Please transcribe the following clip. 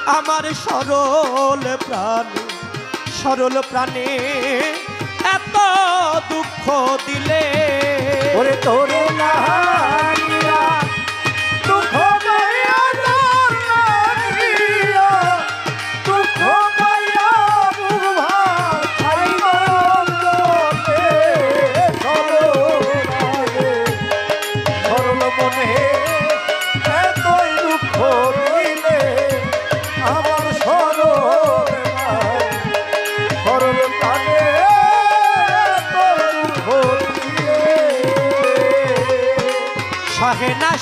আমার সরল প্রাণে এত দুঃখ দিলে ওরে তোরে লাহারিয়া দুঃখ পাইয়া লাহারিয়া দুঃখ পাইয়া বুভা ছাইব লোকে সরল মনে এতই দুঃখ দিলে আমার সরল প্রাণে সহে না